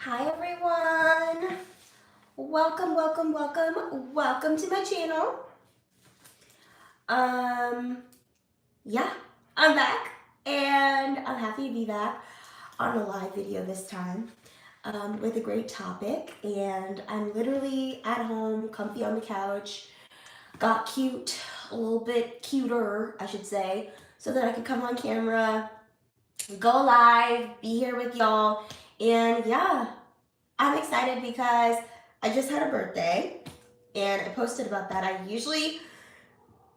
Hi everyone. Welcome to my channel. Yeah, I'm back and I'm happy to be back on a live video this time with a great topic. And I'm literally at home, comfy on the couch, got cute, a little bit cuter, I should say, so that I could come on camera, go live, be here with y'all. And yeah, I'm excited because I just had a birthday and I posted about that. I usually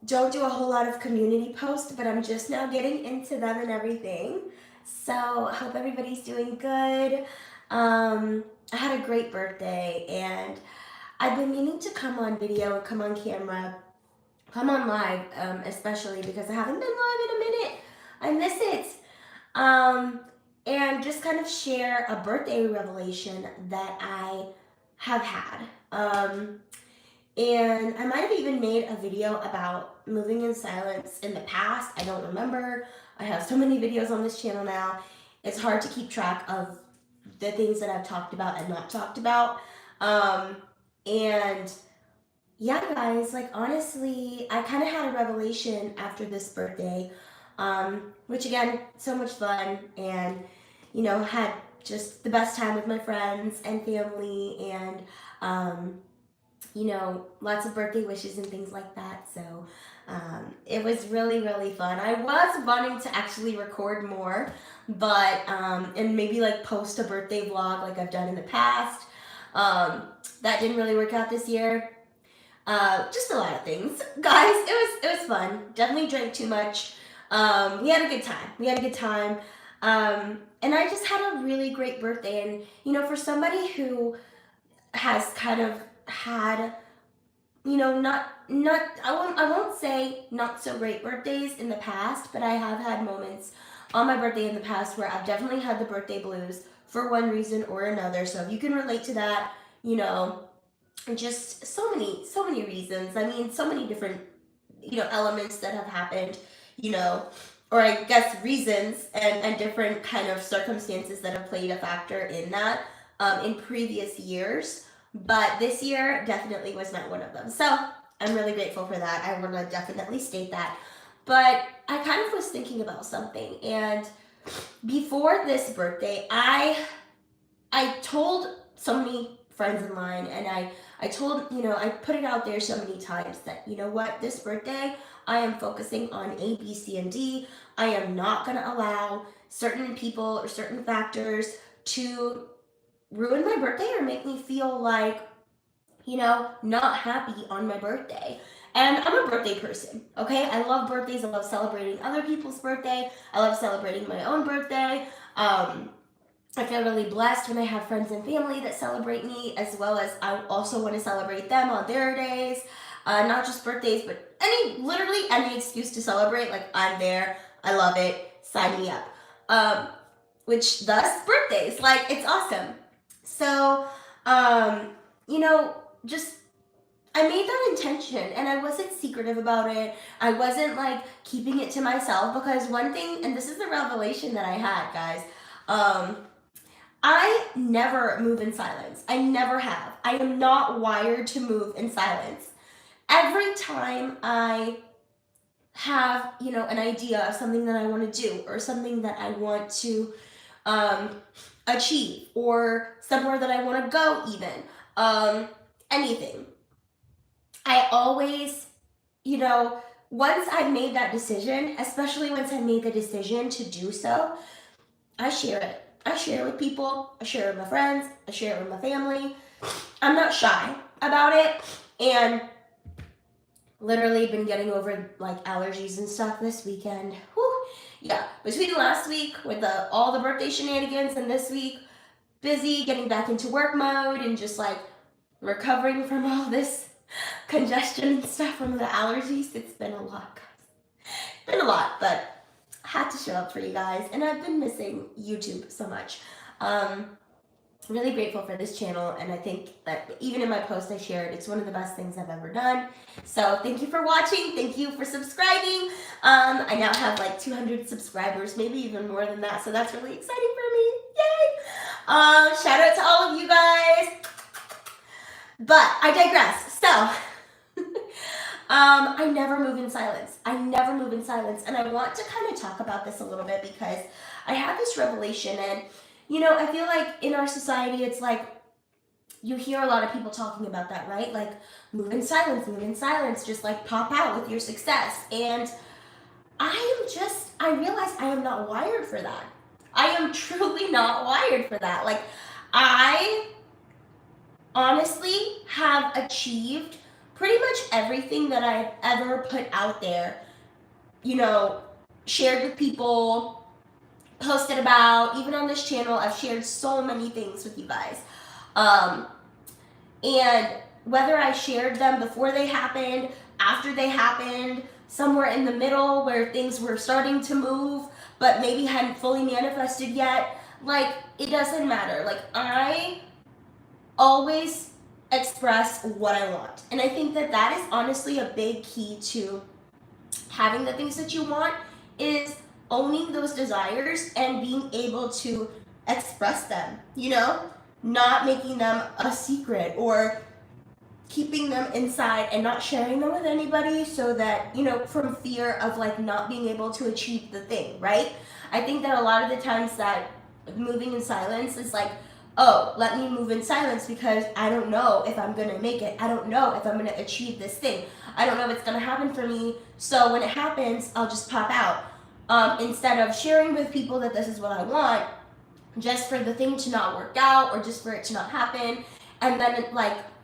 don't do a whole lot of community posts, but I'm just now getting into them and everything. So I hope everybody's doing good. I had a great birthday and I've been meaning to come on video and come on camera, come on live, especially because I haven't been live in a minute. I miss it. Um, and just kind of share a birthday revelation that I have had. And I might have even made a video about moving in silence in the past. I don't remember. I have so many videos on this channel now. It's hard to keep track of the things that I've talked about and not talked about. And yeah, guys, like honestly, I kind of had a revelation after this birthday, which again, so much fun, and had just the best time with my friends and family, and lots of birthday wishes and things like that. So it was really, really fun. I was wanting to actually record more, but and maybe like post a birthday vlog like I've done in the past. That didn't really work out this year. Just a lot of things, guys. It was fun. Definitely drank too much. We had a good time. And I just had a really great birthday. And for somebody who has kind of had, not I won't say not so great birthdays in the past, but I have had moments on my birthday in the past where I've definitely had the birthday blues for one reason or another. So if you can relate to that, just so many reasons. I mean, so many different elements that have happened, or I guess reasons and different kind of circumstances that have played a factor in that in previous years. But this year definitely was not one of them. So I'm really grateful for that. I want to definitely state that. But I kind of was thinking about something, and before this birthday, I told so many friends in line, and I told, I put it out there so many times that, what, this birthday, I am focusing on A, B, C, and D. I am not going to allow certain people or certain factors to ruin my birthday or make me feel like, not happy on my birthday. And I'm a birthday person, okay? I love birthdays. I love celebrating other people's birthday. I love celebrating my own birthday. I feel really blessed when I have friends and family that celebrate me, as well as I also want to celebrate them on their days. Not just birthdays, but literally any excuse to celebrate. Like, I'm there. I love it. Sign me up. Which thus birthdays. Like, it's awesome. So, just I made that intention, and I wasn't secretive about it. I wasn't like keeping it to myself, because one thing, and this is the revelation that I had, guys. I never move in silence. I never have. I am not wired to move in silence. Every time I have, an idea of something that I want to do, or something that I want to achieve, or somewhere that I want to go, even anything, I always, once I've made that decision, especially once I made the decision to do so, I share it. I share it with people. I share it with my friends. I share it with my family. I'm not shy about it. And literally been getting over like allergies and stuff this weekend. Whew. Yeah, between last week with all the birthday shenanigans and this week, busy getting back into work mode and just like recovering from all this congestion and stuff from the allergies. It's been a lot, guys. Been a lot, but I had to show up for you guys, and I've been missing YouTube so much. Really grateful for this channel, and I think that even in my post I shared, it's one of the best things I've ever done. So thank you for watching. Thank you for subscribing. I now have like 200 subscribers, maybe even more than that, so that's really exciting for me. Yay! Shout out to all of you guys. But I digress. So, I never move in silence. I never move in silence. And I want to kind of talk about this a little bit because I had this revelation. And, I feel like in our society, it's like you hear a lot of people talking about that, right? Like, move in silence, just like pop out with your success. And I realize I am not wired for that. I am truly not wired for that. Like, I honestly have achieved pretty much everything that I've ever put out there, shared with people, posted about, even on this channel. I've shared so many things with you guys. And whether I shared them before they happened, after they happened, somewhere in the middle where things were starting to move, but maybe hadn't fully manifested yet, like, it doesn't matter. Like, I always express what I want. And I think that that is honestly a big key to having the things that you want, is owning those desires and being able to express them, not making them a secret or keeping them inside and not sharing them with anybody, so that, from fear of like not being able to achieve the thing, right? I think that a lot of the times that moving in silence is like, oh, let me move in silence because I don't know if I'm going to make it. I don't know if I'm going to achieve this thing. I don't know if it's going to happen for me. So when it happens, I'll just pop out. Instead of sharing with people that this is what I want, just for the thing to not work out or just for it to not happen. And then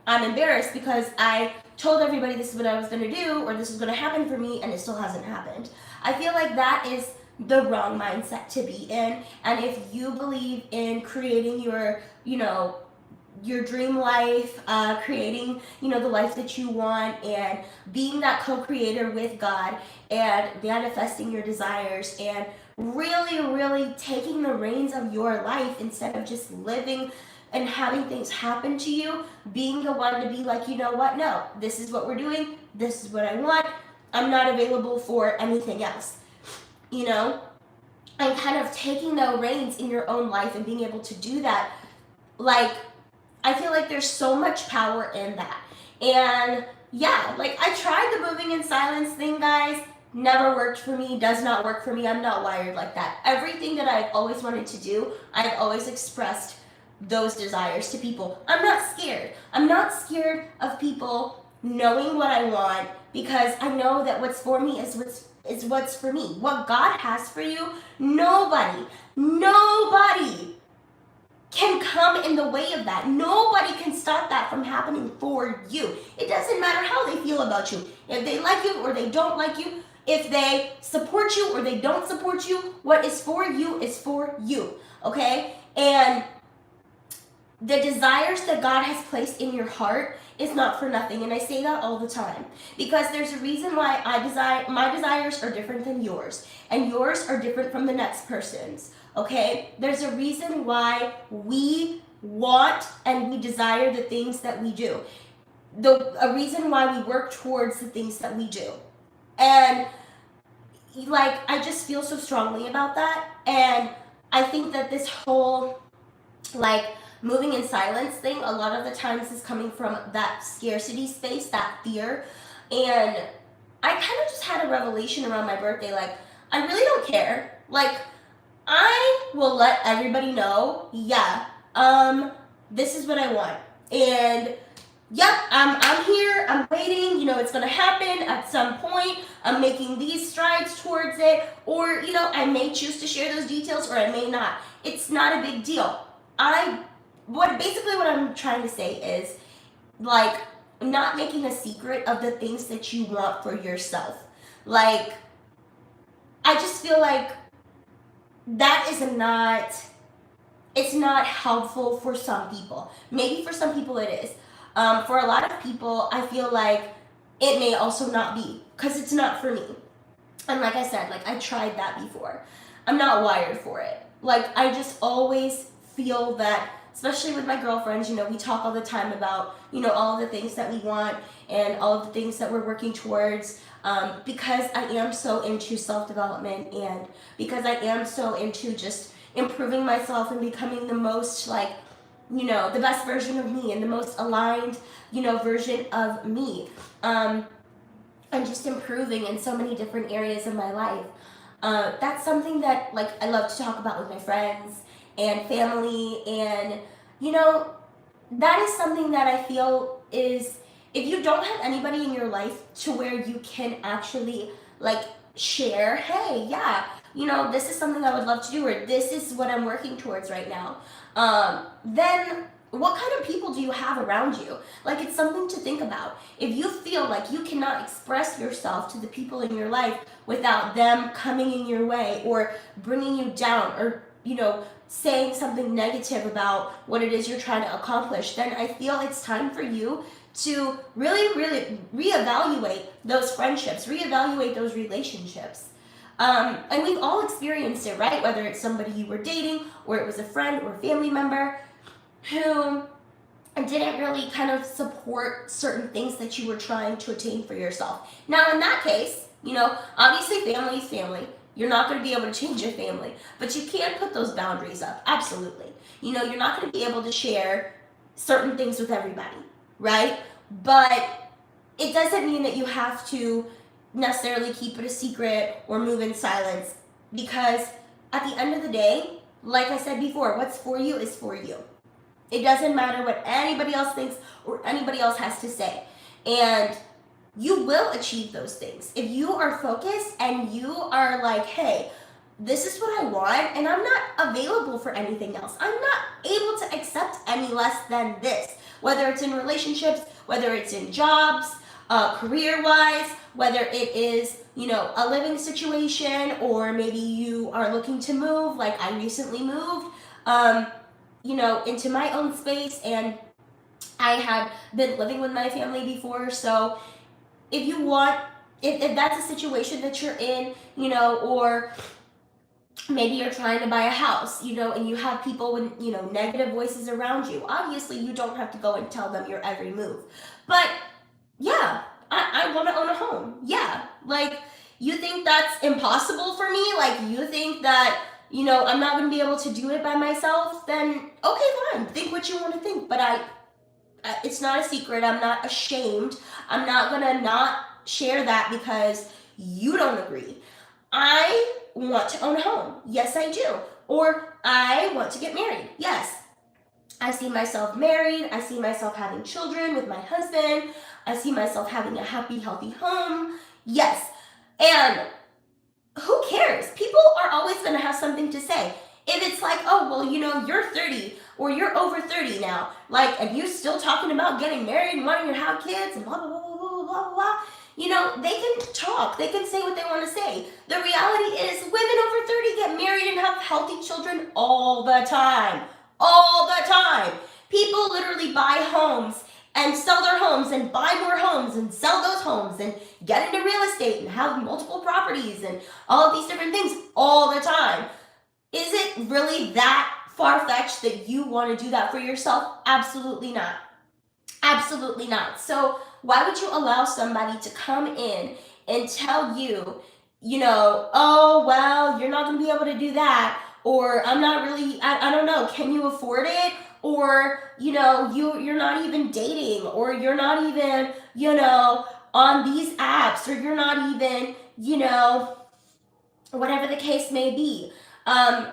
I'm embarrassed because I told everybody this is what I was going to do or this is going to happen for me and it still hasn't happened. I feel like that is the wrong mindset to be in. And if you believe in creating your dream life, creating, the life that you want, and being that co-creator with God and manifesting your desires and really, really taking the reins of your life instead of just living and having things happen to you, being the one to be like, you know what, no, this is what we're doing, this is what I want, I'm not available for anything else. And kind of taking the reins in your own life and being able to do that, like, I feel like there's so much power in that. And yeah, like, I tried the moving in silence thing, guys. Never worked for me, does not work for me. I'm not wired like that. Everything that I've always wanted to do, I've always expressed those desires to people. I'm not scared. I'm not scared of people knowing what I want, because I know that what's for me is what's for me. What God has for you, nobody can come in the way of that. Nobody can stop that from happening for you. It doesn't matter how they feel about you. If they like you or they don't like you, if they support you or they don't support you, what is for you, okay? And the desires that God has placed in your heart is not for nothing. And I say that all the time because there's a reason why my desires are different than yours, and yours are different from the next person's. Okay, there's a reason why we want and we desire the things that we do. A reason why we work towards the things that we do. And like, I just feel so strongly about that. And I think that this whole moving in silence thing, a lot of the times is coming from that scarcity space, that fear. And I kind of just had a revelation around my birthday. Like, I really don't care. Like, I will let everybody know, this is what I want. And yep, I'm here, I'm waiting, it's gonna happen at some point. I'm making these strides towards it. Or, I may choose to share those details or I may not. It's not a big deal. Basically what I'm trying to say is, like, not making a secret of the things that you want for yourself. Like, I just feel like that is it's not helpful for some people. Maybe for some people it is. For a lot of people, I feel like it may also not be, because it's not for me. And like I said, I tried that before. I'm not wired for it. Like, I just always feel that, especially with my girlfriends, we talk all the time about, all of the things that we want and all of the things that we're working towards, because I am so into self-development and because I am so into just, improving myself and becoming the most like, the best version of me and the most aligned, version of me. Um, and just improving in so many different areas of my life. That's something that like I love to talk about with my friends and family, and you know that is something that I feel is, if you don't have anybody in your life to where you can actually like share, hey, yeah, this is something I would love to do, or this is what I'm working towards right now, then what kind of people do you have around you? Like, it's something to think about. If you feel like you cannot express yourself to the people in your life without them coming in your way or bringing you down, or, saying something negative about what it is you're trying to accomplish, then I feel it's time for you to really, really reevaluate those friendships, reevaluate those relationships. And we've all experienced it, right? Whether it's somebody you were dating, or it was a friend or a family member who didn't really kind of support certain things that you were trying to attain for yourself. Now, in that case, obviously family is family. You're not going to be able to change your family, but you can put those boundaries up. Absolutely. You're not going to be able to share certain things with everybody, right? But it doesn't mean that you have to necessarily keep it a secret or move in silence, because at the end of the day, like I said before, what's for you is for you. It doesn't matter what anybody else thinks or anybody else has to say. And you will achieve those things. If you are focused and you are like, hey, this is what I want, and I'm not available for anything else. I'm not able to accept any less than this. Whether it's in relationships, whether it's in jobs, career-wise, whether it is, a living situation, or maybe you are looking to move, like I recently moved, into my own space, and I had been living with my family before. So if you want, if that's a situation that you're in, or maybe you're trying to buy a house, and you have people with, negative voices around you, obviously you don't have to go and tell them your every move. But yeah, I want to own a home. Yeah. Like, you think that's impossible for me? Like, you think that, I'm not going to be able to do it by myself? Then, okay, fine. Think what you want to think. But it's not a secret. I'm not ashamed. I'm not going to not share that because you don't agree. I want to own a home. Yes, I do. Or I want to get married. Yes. I see myself married. I see myself having children with my husband. I see myself having a happy, healthy home. Yes. And who cares? People are always going to have something to say. If it's like, oh, well, you're 30 or you're over 30 now, like, and you're still talking about getting married and wanting to have kids and blah, blah, blah, blah, blah, blah, blah, they can talk. They can say what they want to say. The reality is women over 30 get married and have healthy children all the time. All the time. People literally buy homes and sell their homes and buy more homes and sell those homes and get into real estate and have multiple properties and all of these different things all the time. Is it really that far-fetched that you want to do that for yourself? Absolutely not. Absolutely not. So why would you allow somebody to come in and tell you, oh, well, you're not going to be able to do that, or I'm not really, I don't know, can you afford it? Or, you're not even dating, or you're not even, on these apps, or you're not even, whatever the case may be.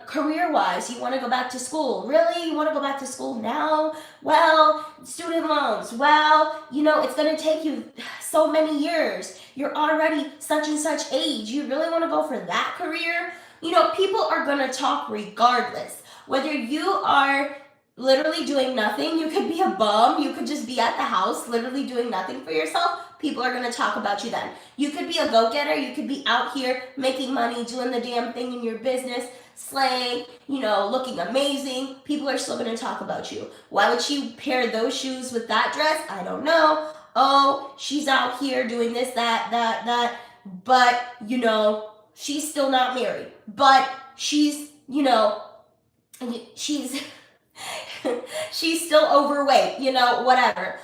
Career-wise, you want to go back to school. Really? You want to go back to school now? Well, student loans. Well, it's going to take you so many years. You're already such and such age. You really want to go for that career? People are going to talk regardless. Whether you are literally doing nothing, you could be a bum, you could just be at the house literally doing nothing for yourself, people are going to talk about you then. You could be a go-getter, you could be out here making money, doing the damn thing in your business, slaying, looking amazing, people are still going to talk about you. Why would she pair those shoes with that dress? I don't know. Oh, she's out here doing this, that, but, she's still not married. But she's, she's she's still overweight, whatever.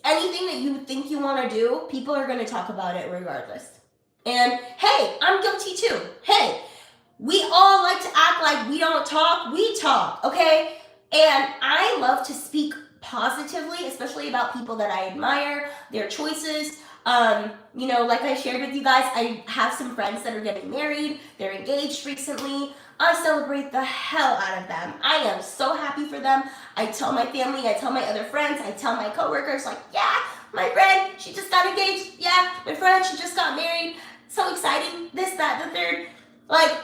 Anything that you think you want to do, people are going to talk about it regardless. And hey, I'm guilty too. Hey, We all like to act like we don't talk. We talk, okay? And I love to speak positively, especially about people that I admire, their choices. Like I shared with you guys, I have some friends that are getting married. They're engaged recently. I celebrate the hell out of them. I am so happy for them. I tell my family, I tell my other friends, I tell my coworkers, like, yeah, my friend, she just got engaged. Yeah, my friend, she just got married. So exciting. This, that, the third. Like,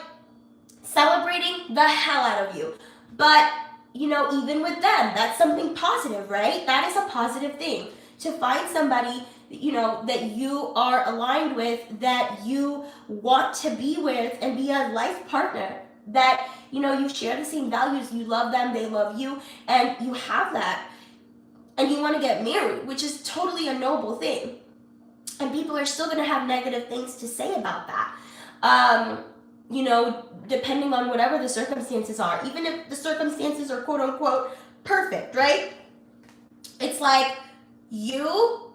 celebrating the hell out of you. But, even with them, that's something positive, right? That is a positive thing. To find somebody, that you are aligned with, that you want to be with and be a life partner. That, you share the same values, you love them, they love you, and you have that. And you want to get married, which is totally a noble thing. And people are still going to have negative things to say about that. Depending on whatever the circumstances are, even if the circumstances are quote unquote perfect, right? It's like you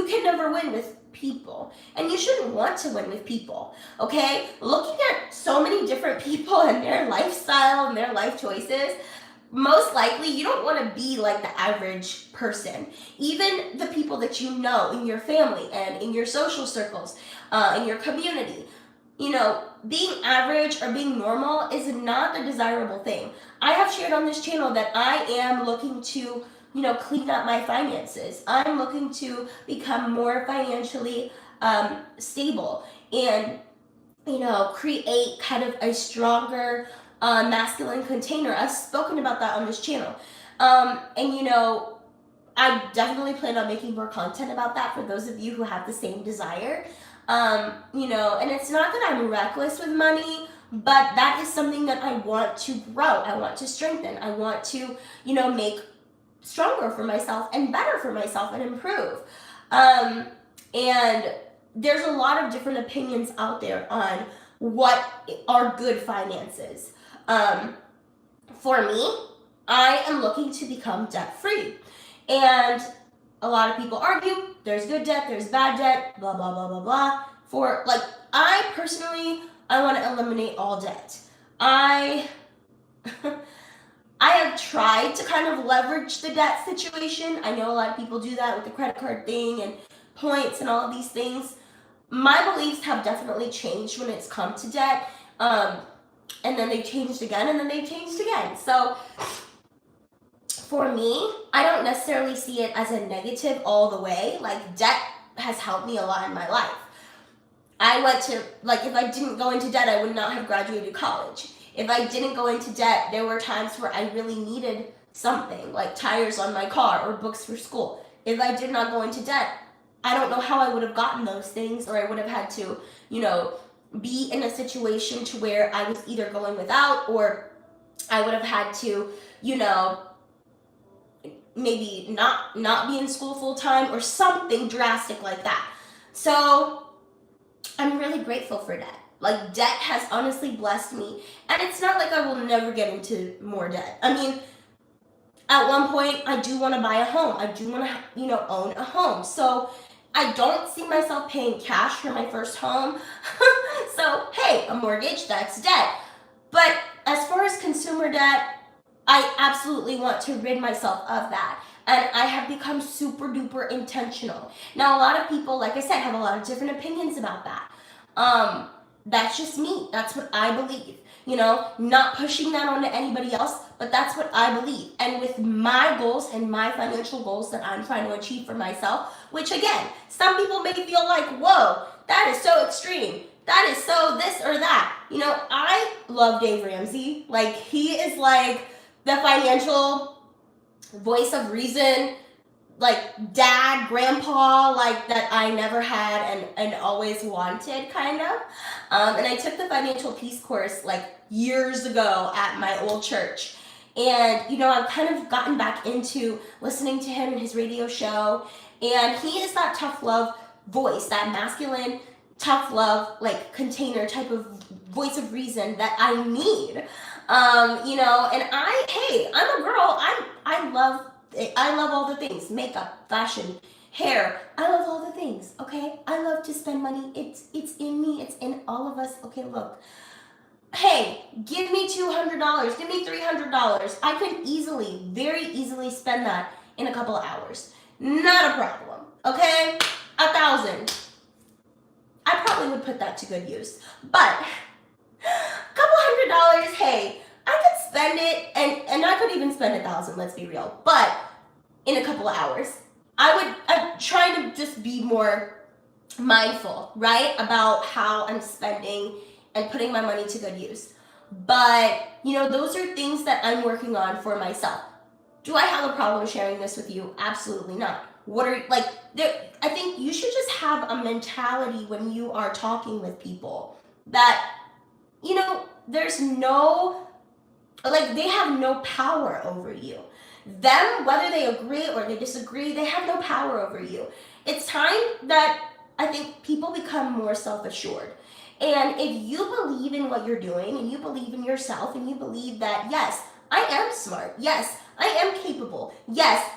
can never win with people, and you shouldn't want to win with people, okay? Looking at so many different people and their lifestyle and their life choices, most likely you don't want to be like the average person. Even the people that you know in your family and in your social circles, in your community, being average or being normal is not the desirable thing. I have shared on this channel that I am looking to, clean up my finances. I'm looking to become more financially stable and, create kind of a stronger masculine container. I've spoken about that on this channel. I definitely plan on making more content about that for those of you who have the same desire. And it's not that I'm reckless with money, but that is something that I want to grow. I want to strengthen. I want to, make stronger for myself and better for myself and improve. And there's a lot of different opinions out there on what are good finances. For me, I am looking to become debt free. And a lot of people argue there's good debt, there's bad debt, blah, blah, blah, blah, blah. I personally, I want to eliminate all debt. I have tried to kind of leverage the debt situation. I know a lot of people do that with the credit card thing and points and all of these things. My beliefs have definitely changed when it's come to debt. And then they changed again, and then they changed again. So for me, I don't necessarily see it as a negative all the way. Like, debt has helped me a lot in my life. I went to, if I didn't go into debt, I would not have graduated college. If I didn't go into debt, there were times where I really needed something, like tires on my car or books for school. If I did not go into debt, I don't know how I would have gotten those things, or I would have had to, be in a situation to where I was either going without, or I would have had to, maybe not be in school full time or something drastic like that. So I'm really grateful for debt. Like, debt has honestly blessed me, and it's not like I will never get into more debt. I mean, at one point, I do want to buy a home. I do want to, own a home. So I don't see myself paying cash for my first home. So, hey, a mortgage, that's debt. But as far as consumer debt, I absolutely want to rid myself of that. And I have become super duper intentional. Now, a lot of people, like I said, have a lot of different opinions about that. That's just me. That's what I believe. Not pushing that onto anybody else, but that's what I believe. And with my goals and my financial goals that I'm trying to achieve for myself, which again, some people may feel like, whoa, that is so extreme. That is so this or that. I love Dave Ramsey. Like, he is like the financial voice of reason, like dad, grandpa, like that I never had and always wanted, kind of. And I took the financial peace course like years ago at my old church. And, I've kind of gotten back into listening to him and his radio show. And he is that tough love voice, that masculine, tough love, like container type of voice of reason that I need. And I'm a girl. I love all the things, makeup, fashion, hair. I love all the things, okay? I love to spend money. It's in me. It's in all of us. Okay, look. hey, give me $200, give me $300. I can very easily spend that in a couple of hours. Not a problem, okay? 1,000. I probably would put that to good use. But a couple $100, hey, I could spend it, and I could even spend 1,000, let's be real. But in a couple of hours, I'm trying to just be more mindful, right, about how I'm spending and putting my money to good use. But, those are things that I'm working on for myself. Do I have a problem sharing this with you? Absolutely not. I think you should just have a mentality when you are talking with people that, there's no, they have no power over you. Them, whether they agree or they disagree, they have no power over you. It's time that I think people become more self-assured. And if you believe in what you're doing and you believe in yourself and you believe that, yes, I am smart. Yes, I am capable. Yes,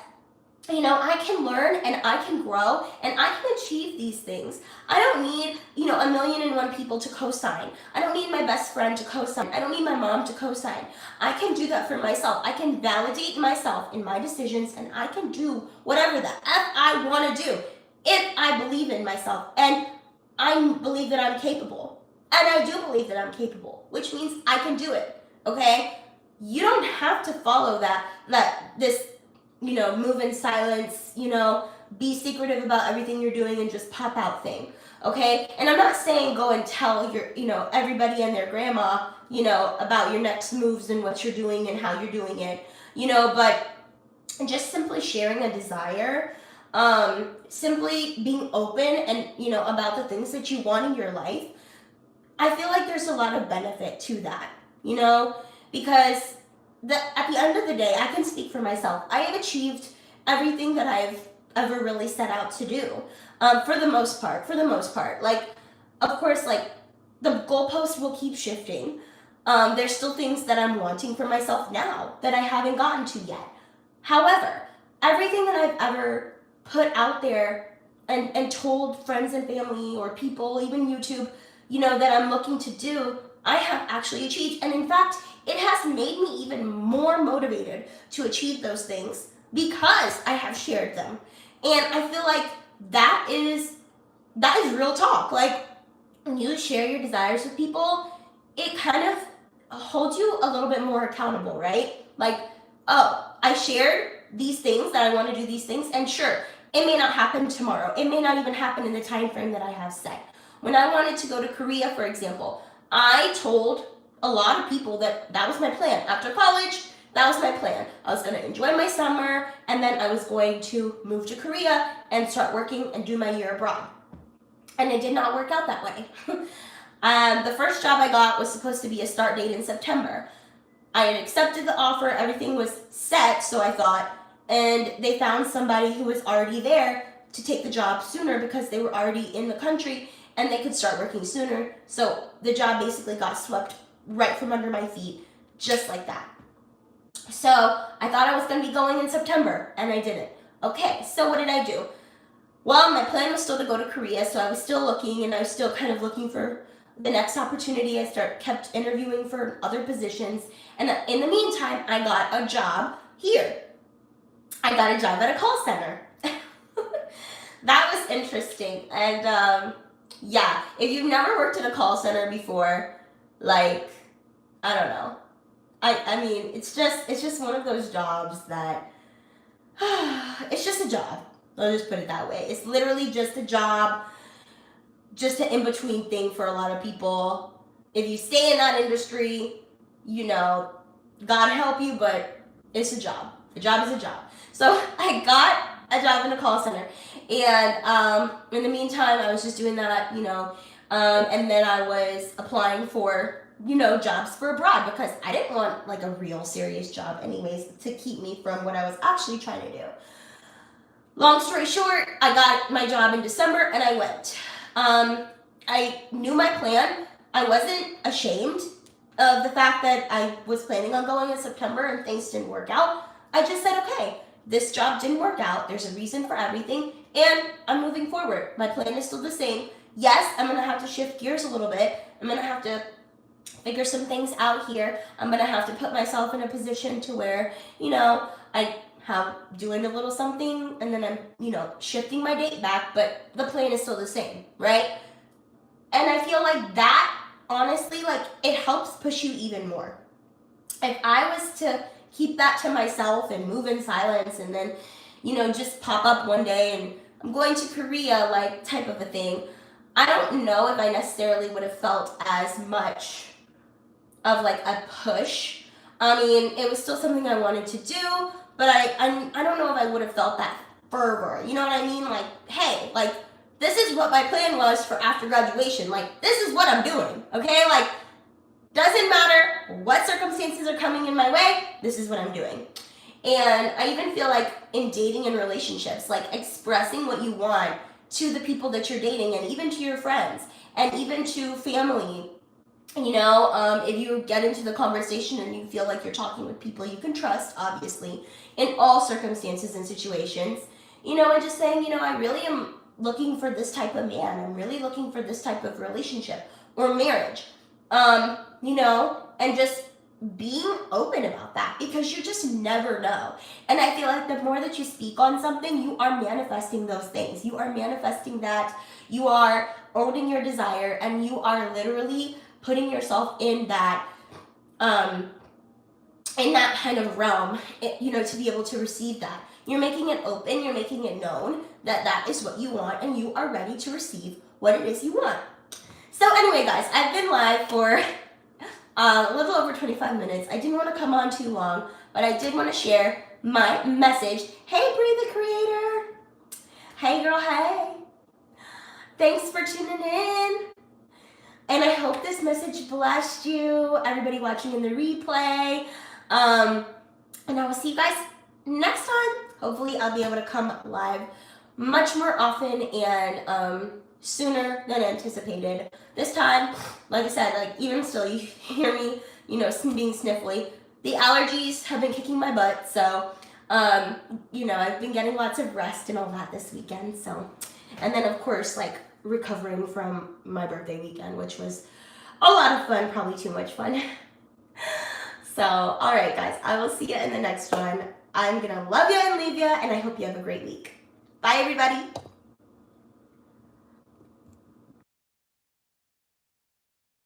I can learn and I can grow and I can achieve these things. I don't need, 1,000,001 people to co-sign. I don't need my best friend to co-sign. I don't need my mom to co-sign. I can do that for myself. I can validate myself in my decisions and I can do whatever the F I want to do if I believe in myself and I believe that I'm capable. And I do believe that I'm capable, which means I can do it, okay? You don't have to follow this move in silence, be secretive about everything you're doing and just pop out thing, okay? And I'm not saying go and tell your, everybody and their grandma, about your next moves and what you're doing and how you're doing it, but just simply sharing a desire, simply being open and, about the things that you want in your life. I feel like there's a lot of benefit to that, because at the end of the day, I can speak for myself. I have achieved everything that I've ever really set out to do, for the most part. Of course, the goalposts will keep shifting. There's still things that I'm wanting for myself now that I haven't gotten to yet. However, everything that I've ever put out there and told friends and family or people, even YouTube, that I'm looking to do, I have actually achieved. And in fact, it has made me even more motivated to achieve those things because I have shared them. And I feel like that is real talk. When you share your desires with people, it kind of holds you a little bit more accountable, right? Oh, I shared these things, that I want to do these things, and sure, it may not happen tomorrow. It may not even happen in the time frame that I have set. When I wanted to go to Korea, for example, I told a lot of people that was my plan. After college, that was my plan. I was going to enjoy my summer, and then I was going to move to Korea and start working and do my year abroad. And it did not work out that way. The first job I got was supposed to be a start date in September. I had accepted the offer, everything was set, so I thought, and they found somebody who was already there to take the job sooner because they were already in the country and they could start working sooner. So the job basically got swept right from under my feet, just like that. So I thought I was going to be going in September, and I didn't. Okay, so what did I do? Well, my plan was still to go to Korea, so I was still looking, and I was still kind of looking for the next opportunity. I kept interviewing for other positions, and in the meantime, I got a job here. I got a job at a call center. That was interesting, and yeah, if you've never worked at a call center before, I don't know. I mean, it's just one of those jobs that, it's just a job. I'll just put it that way. It's literally just a job, just an in-between thing for a lot of people. If you stay in that industry, God help you, but it's a job. A job is a job. So I got a job in a call center. And in the meantime, I was just doing that, and then I was applying for, jobs for abroad because I didn't want a real serious job anyways to keep me from what I was actually trying to do. Long story short, I got my job in December and I went. I knew my plan. I wasn't ashamed of the fact that I was planning on going in September and things didn't work out. I just said, okay, this job didn't work out. There's a reason for everything, and I'm moving forward. My plan is still the same. Yes, I'm going to have to shift gears a little bit. I'm going to have to figure some things out here. I'm gonna have to put myself in a position to where, you know, I have doing a little something and then I'm, you know, shifting my date back, but the plan is still the same, right? And I feel like that, honestly, like it helps push you even more. If I was to keep that to myself and move in silence and then, you know, just pop up one day and I'm going to Korea, like type of a thing, I don't know if I necessarily would have felt as much of like a push. I mean, it was still something I wanted to do, but I don't know if I would have felt that fervor. You know what I mean? Like, hey, like this is what my plan was for after graduation. Like, this is what I'm doing. Okay? Like, doesn't matter what circumstances are coming in my way, this is what I'm doing. And I even feel like in dating and relationships, like expressing what you want to the people that you're dating and even to your friends and even to family. You know, if you get into the conversation and you feel like you're talking with people you can trust, obviously, in all circumstances and situations, you know, and just saying, you know, I really am looking for this type of man. I'm really looking for this type of relationship or marriage. You know, and just being open about that because you just never know. And I feel like the more that you speak on something, you are manifesting those things. You are manifesting that, you are owning your desire, and you are literally putting yourself in that kind of realm, you know, to be able to receive that. You're making it open, you're making it known that that is what you want, and you are ready to receive what it is you want. So anyway, guys, I've been live for a little over 25 minutes. I didn't want to come on too long, but I did want to share my message. Hey, Breathe the Creator. Hey, girl, hey. Thanks for tuning in. And I hope this message blessed you, everybody watching in the replay. And I will see you guys next time. Hopefully, I'll be able to come live much more often and sooner than anticipated. This time, like I said, like even still, you hear me, you know, being sniffly. The allergies have been kicking my butt, so you know, I've been getting lots of rest and all that this weekend. So, and then of course, like recovering from my birthday weekend, which was a lot of fun, probably too much fun. So, all right, guys, I will see you in the next one. I'm gonna love you and leave you, and I hope you have a great week. Bye, everybody.